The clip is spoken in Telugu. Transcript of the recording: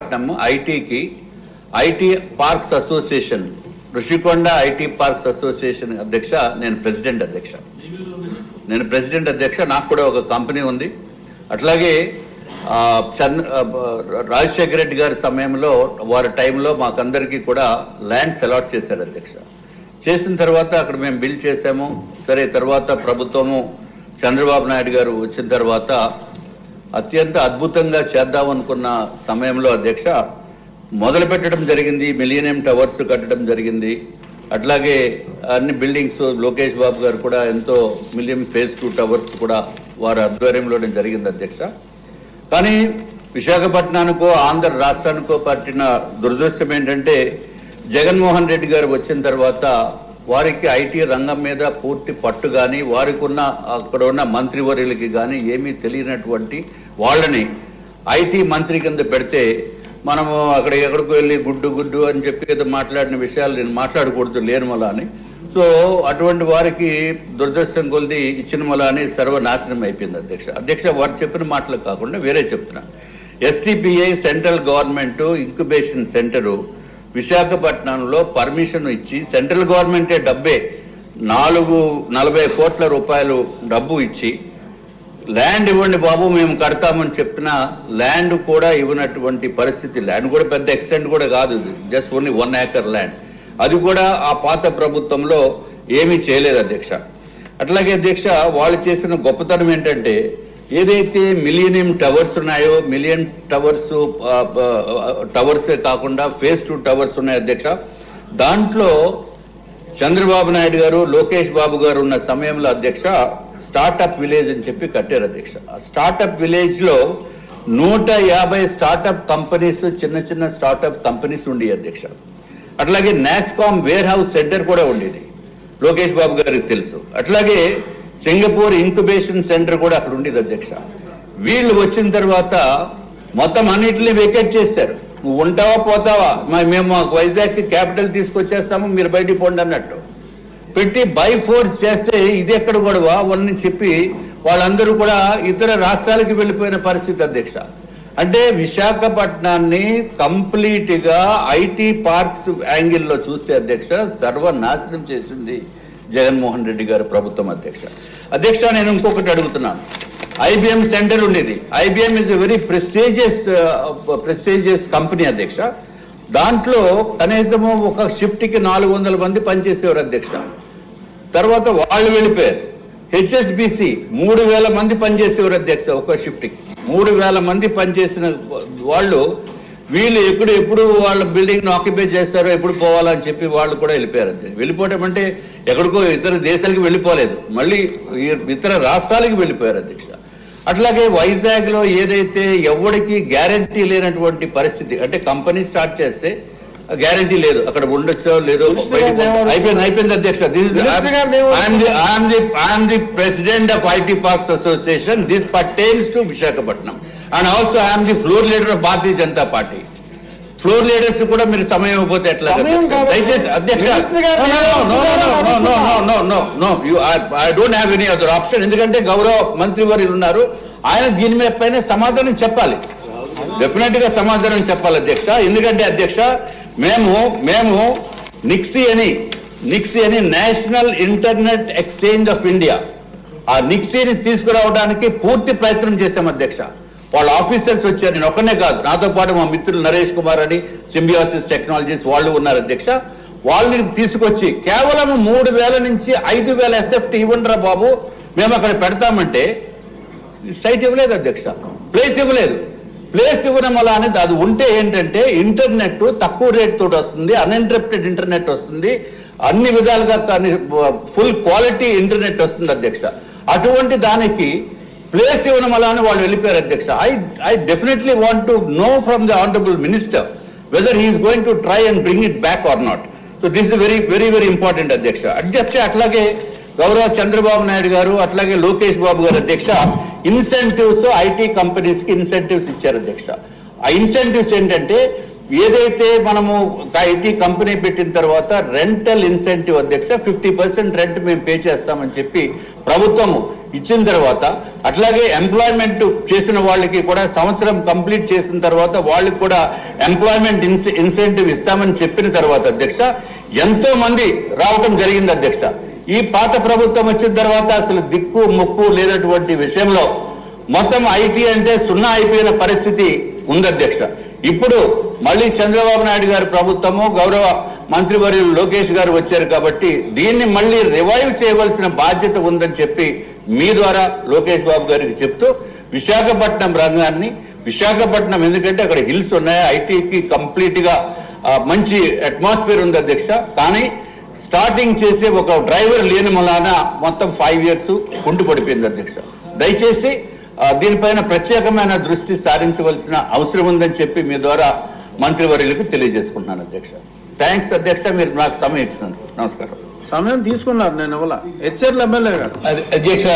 ఐటీకి IT parks association Rushikonda IT parks association అధ్యక్ష నేను ప్రెసిడెంట్ అధ్యక్ష నాకు కూడా ఒక కంపెనీ ఉంది. అట్లాగే రాజశేఖర రెడ్డి గారి సమయంలో వారి టైంలో మాకందరికీ కూడా ల్యాండ్స్ అలాట్ చేశారు అధ్యక్ష. చేసిన తర్వాత అక్కడ మేము బిల్ చేసాము. సరే, తర్వాత ప్రభుత్వము చంద్రబాబు నాయుడు గారు వచ్చిన తర్వాత అత్యంత అద్భుతంగా చేద్దామనుకున్న సమయంలో అధ్యక్ష మొదలు పెట్టడం జరిగింది. మిలీనియం టవర్స్ కట్టడం జరిగింది. అట్లాగే అన్ని బిల్డింగ్స్ లోకేష్ బాబు గారు కూడా ఎంతో మిలియం ఫేజ్ 2 టవర్స్ కూడా వారి ఆధ్వర్యంలోనే జరిగింది అధ్యక్ష. కానీ విశాఖపట్నానికో ఆంధ్ర రాష్ట్రానికో పట్టిన దురదృష్టం ఏంటంటే జగన్మోహన్ రెడ్డి గారు వచ్చిన తర్వాత వారికి ఐటీ రంగం మీద పూర్తి పట్టు కానీ వారికి ఉన్న అక్కడ ఉన్న మంత్రివర్యులకి కానీ ఏమీ తెలియనటువంటి వాళ్ళని ఐటీ మంత్రి కింద పెడితే మనము అక్కడ ఎక్కడికి వెళ్ళి గుడ్డు అని చెప్పి ఏదో మాట్లాడిన విషయాలు నేను మాట్లాడకూడదు లేని మళ్ళా అని. సో అటువంటి వారికి దురదృష్టం కొలిది ఇచ్చిన మళ్ళా అని సర్వనాశనం అయిపోయింది అధ్యక్ష. వారు చెప్పిన మాటలు కాకుండా వేరే చెప్తున్నా. STPI central government incubation centre విశాఖపట్నంలో పర్మిషన్ ఇచ్చి సెంట్రల్ గవర్నమెంటే డబ్బే 440 కోట్ల రూపాయలు డబ్బు ఇచ్చి ల్యాండ్ ఇవ్వండి బాబు మేము కడతామని చెప్పిన ల్యాండ్ కూడా ఇవ్వనటువంటి పరిస్థితి. ల్యాండ్ కూడా పెద్ద ఎక్స్టెంట్ కూడా కాదు, జస్ట్ ఓన్లీ 1 ఏకర్ ల్యాండ్. అది కూడా ఆ పాత ప్రభుత్వంలో ఏమీ చేయలేదు అధ్యక్ష. అట్లాగే అధ్యక్ష వాళ్ళు చేసిన గొప్పతనం ఏంటంటే ఏదైతే మిలీనియం టవర్స్ ఉన్నాయో మిలియన్ టవర్సే కాకుండా ఫేజ్ 2 టవర్స్ ఉన్నాయి అధ్యక్ష. దాంట్లో చంద్రబాబు నాయుడు గారు లోకేష్ బాబు గారు ఉన్న సమయంలో అధ్యక్ష స్టార్టప్ విలేజ్ అని చెప్పి కట్టారు అధ్యక్ష. ఆ స్టార్టప్ విలేజ్ లో 150 స్టార్టప్ కంపెనీస్ చిన్న స్టార్టప్ కంపెనీస్ ఉండేవి అధ్యక్ష. అట్లాగే నాస్కామ్ వేర్ హౌస్ సెంటర్ కూడా ఉండేది, లోకేష్ బాబు గారికి తెలుసు. అట్లాగే సింగపూర్ ఇంక్యుబేషన్ సెంటర్ కూడా అక్కడ ఉండేది అధ్యక్ష. వీళ్ళు వచ్చిన తర్వాత మొత్తం అన్నింటినీ వెకేట్ చేశారు. నువ్వు ఉంటావా పోతావా, మేము వైజాగ్ క్యాపిటల్ తీసుకొచ్చేస్తాము మీరు బయటికి పోండి అన్నట్టు పెట్టి బై ఫోర్స్ చేస్తే ఇది ఎక్కడ గొడవ అని చెప్పి వాళ్ళందరూ కూడా ఇతర రాష్ట్రాలకు వెళ్ళిపోయిన పరిస్థితి అధ్యక్ష. అంటే విశాఖపట్నాన్ని కంప్లీట్ గా ఐటీ పార్క్స్ యాంగిల్లో చూస్తే అధ్యక్ష సర్వనాశనం చేసింది జగన్మోహన్ రెడ్డి గారి ప్రభుత్వం అధ్యక్ష. నేను ఇంకొకటి అడుగుతున్నాను. ఐబిఎం సెంటర్ ఉండేది. IBM is a very prestigious company అధ్యక్ష. దాంట్లో కనీసము ఒక షిఫ్ట్ కి 400 మంది పనిచేసేవారు అధ్యక్ష. తర్వాత వాళ్ళు వెళ్ళిపోయారు. హెచ్ఎస్బిసి 3000 మంది పనిచేసేవారు అధ్యక్ష. ఒక షిఫ్ట్ కి 3000 మంది పనిచేసిన వాళ్ళు వీళ్ళు ఎప్పుడు వాళ్ళ బిల్డింగ్ ఆక్యుపై చేస్తారో ఎప్పుడు పోవాలని చెప్పి వాళ్ళు కూడా వెళ్ళిపోయారు అధ్యక్ష. వెళ్ళిపోవటం అంటే ఎక్కడికో ఇతర దేశాలకు వెళ్ళిపోలేదు, మళ్ళీ ఇతర రాష్ట్రాలకు వెళ్ళిపోయారు అధ్యక్ష. అట్లాగే వైజాగ్ లో ఏదైతే ఎవరికి గ్యారంటీ లేనటువంటి పరిస్థితి, అంటే కంపెనీ స్టార్ట్ చేస్తే గ్యారంటీ లేదు అక్కడ ఉండొచ్చో లేదో. అయిపోయింది అధ్యక్ష. I'm the president of IT parks association. This pertains to Visakhapatnam and also I'm the floor leader of Bharatiya Janata party. Floor leaders కూడా మీరు సమయం ఇవ్వకపోతే ఎట్లా దయచేసి అధ్యక్ష. I don't have any other option. ఎందుకంటే గౌరవ మంత్రివర్యులు ఉన్నారు, ఆయన దీని మీద పైన సమాధానం చెప్పాలి, డెఫినెట్ గా సమాధానం చెప్పాలి అధ్యక్ష. ఎందుకంటే అధ్యక్ష మేము నిక్సీ అని national internet exchange of India, ఆ నిక్సీని తీసుకురావడానికి పూర్తి ప్రయత్నం చేశాం అధ్యక్ష. వాళ్ళ ఆఫీసర్స్ వచ్చారు, నేను ఒక్కనే కాదు, నాతో పాటు మా మిత్రులు నరేష్ కుమార్ అని సింబియోసిస్ టెక్నాలజీస్ వాళ్ళు ఉన్నారు అధ్యక్ష. వాళ్ళని తీసుకొచ్చి కేవలం 3000 నుంచి 5000 ఎస్ఎఫ్టీ ఇవ్వండిరా బాబు మేము అక్కడ పెడతామంటే సైట్ ఇవ్వలేదు అధ్యక్ష, ప్లేస్ ఇవ్వలేదు. ప్లేస్ ఇవ్వడం వల్ల అనేది అది ఉంటే ఏంటంటే ఇంటర్నెట్ తక్కువ రేట్ తోటి వస్తుంది, అన్ఇంటరప్టెడ్ ఇంటర్నెట్ వస్తుంది, అన్ని విధాలుగా ఫుల్ క్వాలిటీ ఇంటర్నెట్ వస్తుంది అధ్యక్ష. అటువంటి దానికి ప్లేస్ ఇవ్వడం వల్ల వాళ్ళు వెళ్ళిపోయారు అధ్యక్ష. I definitely want to know from the honourable minister whether he's going to try and bring it back or not. So this is very important అధ్యక్ష. అట్లాగే గౌరవ చంద్రబాబు నాయుడు గారు అట్లాగే లోకేష్ బాబు గారు అధ్యక్ష ఇన్సెంటివ్స్ ఐటీ కంపెనీస్ కి ఇన్సెంటివ్స్ ఇచ్చారు అధ్యక్ష. ఆ ఇన్సెంటివ్స్ ఏంటంటే ఏదైతే మనము ఐటీ కంపెనీ పెట్టిన తర్వాత రెంటల్ ఇన్సెంటివ్ అధ్యక్ష 50% రెంట్ మేము పే చేస్తామని చెప్పి ప్రభుత్వము ఇచ్చిన తర్వాత అట్లాగే ఎంప్లాయ్మెంట్ చేసిన వాళ్ళకి కూడా సంవత్సరం కంప్లీట్ చేసిన తర్వాత వాళ్ళకి కూడా ఎంప్లాయ్మెంట్ ఇన్సెంటివ్ ఇస్తామని చెప్పిన తర్వాత అధ్యక్ష ఎంతో మంది రావటం జరిగింది అధ్యక్ష. ఈ పాత ప్రభుత్వం వచ్చిన తర్వాత అసలు దిక్కు ముక్కు లేనటువంటి విషయంలో మొత్తం ఐటీ అంటే సున్నా అయిపోయిన పరిస్థితి ఉంది అధ్యక్ష. ఇప్పుడు మళ్ళీ చంద్రబాబు నాయుడు గారి ప్రభుత్వము గౌరవ మంత్రివర్యులు లోకేష్ గారు వచ్చారు కాబట్టి దీన్ని మళ్ళీ రివైవ్ చేయవలసిన బాధ్యత ఉందని చెప్పి మీ ద్వారా లోకేష్ బాబు గారికి చెప్తూ విశాఖపట్నం రంగాన్ని విశాఖపట్నం ఎందుకంటే అక్కడ హిల్స్ ఉన్నాయి, ఐటీకి కంప్లీట్ గా మంచి అట్మాస్ఫియర్ ఉంది అధ్యక్ష. కానీ స్టార్టింగ్ చేసే ఒక డ్రైవర్ లేని మూలాన మొత్తం 5 years కుంటుపడిపోయింది అధ్యక్ష. దయచేసి దీనిపైన ప్రత్యేకమైన దృష్టి సారించవలసిన అవసరం ఉందని చెప్పి మీ ద్వారా మంత్రివర్యులకు తెలియజేసుకుంటున్నాను అధ్యక్ష. థ్యాంక్స్ అధ్యక్ష, మీరు నాకు సమయం ఇచ్చినందుకు. నమస్కారం. సమయం తీసుకున్నారు, నేను ఇవ్వాల. హెచ్ఆర్ల ఎమ్మెల్యే గారు. అధ్యక్ష